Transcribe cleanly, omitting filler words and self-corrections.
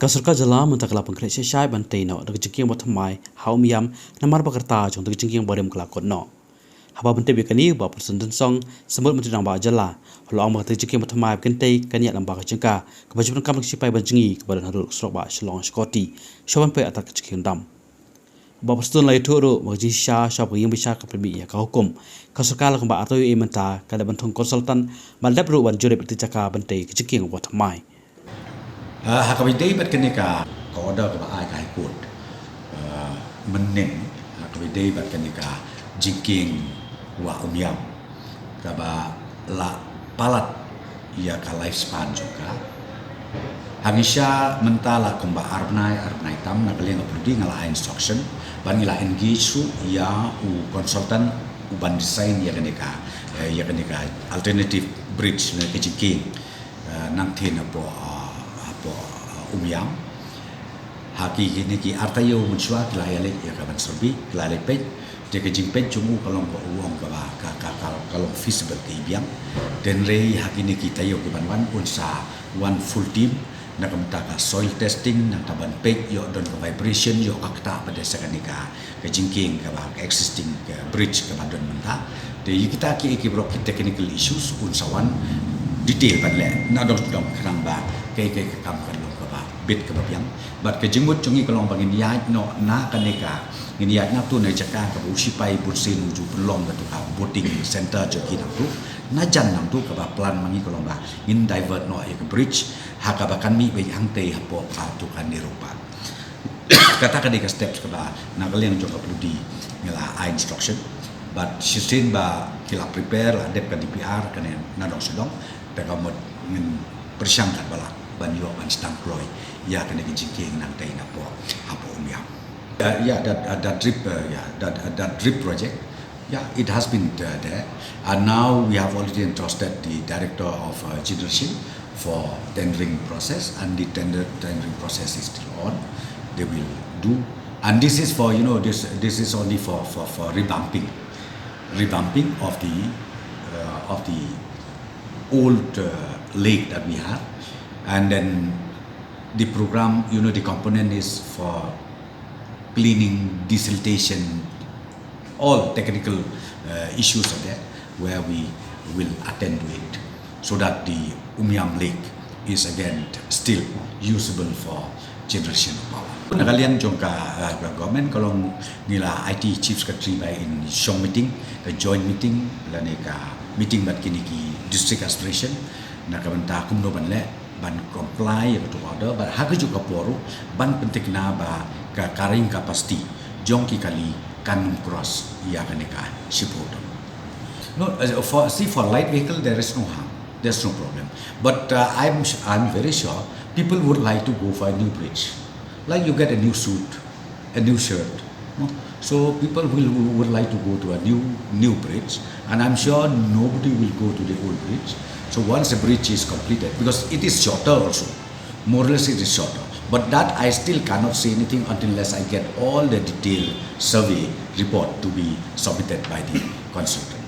Kasurka jala mentakala pengkret syai bantai no dak jengking botamai haum yam namar bakarta jong dak jengking bodem kelakot no. Haba bantai bekani ba persenden song semut menteri nang ba jala. Holo ang dak jengking botamai kentai kaniat lamba ka jengka kebajuan kam sipai banjengi kebadan harul srok ba shlong skoti. Shoban pe atak jengking dam. Ba persenden lai turu maji sha sha penging bisa ka premi ya ka hukum. Kasurka la ba atoy e menta kada bantong konsultan maldap ru ban jore bertijaka bantai ke jengking botamai. Hakabidai bat kenika ko order ka ai kai kut mening hakabidai bat kenika jingking wa umyam ka ba la palat ia ka lifespan juga hamisha mentala kumba arnai tam na kalian prodi ngala instruction ban ila engage su ia u consultant u ban design ya kenika alternative bridge na jingking nang thena po umyam haki kini ki artayo mensua kelayalik ya kaban serbi kelayalik pej jika jimpet cungu kalau uang kalau feasible ke ibiang dan rei haki ni kita yo keban unsa one full team nak mentaka soil testing nak taban pej yo don ke vibration yo akta pada sekanika ke jingking ke existing ke bridge ke don menta de kita ki brok technical issues unsawan detail padle na dong kerang ba ke kam kan bit ke babiang bat ke jengmut cungi kalong bangin ya no na kaneka ngin ya na tu na jaka ka usipai bursin uju belong ka tu ka boating center joki na tu na jan nam tu ka ba plan mangi kalong ba in divert no e ke bridge ha ka ba kan mi be hang te hapo ka tu kan nirupa kata ka de steps ka ba na kalian jo ka pludi ngela instruction but sustain ba kila prepare la dep ka DPR kan na dong sedong ta ka mod ngin persangkat bala ban yo ban stang ploy ya kena jingking nang tai na po hapo umyam that drip project it has been there and now we have already entrusted the director of generation for tendering process and the tendering process is still on. They will do, and this is for this is only for revamping of the old lake that we have. And then the program, the component is for cleaning, desiltation, all technical issues are there where we will attend to it so that the Umyam Lake is again still usable for generation of power. Nakalian jongka government kalau nila IT chief secretary by in shong meeting, a joint meeting, laneka meeting bat kini ki district aspiration, nakabanta kumno banle. Ban comply to order but hak juga poru ban penting na ba ka carrying capacity jong ki kali kan cross ya kaneka support no for light vehicle there is no harm, there's no problem, but I'm very sure people would like to go for a new bridge, like you get a new suit, a new shirt, no? So people would like to go to a new bridge, and I'm sure nobody will go to the old bridge. So once the bridge is completed, because it is shorter also, more or less it is shorter. But that I still cannot say anything unless I get all the detailed survey report to be submitted by the consultant.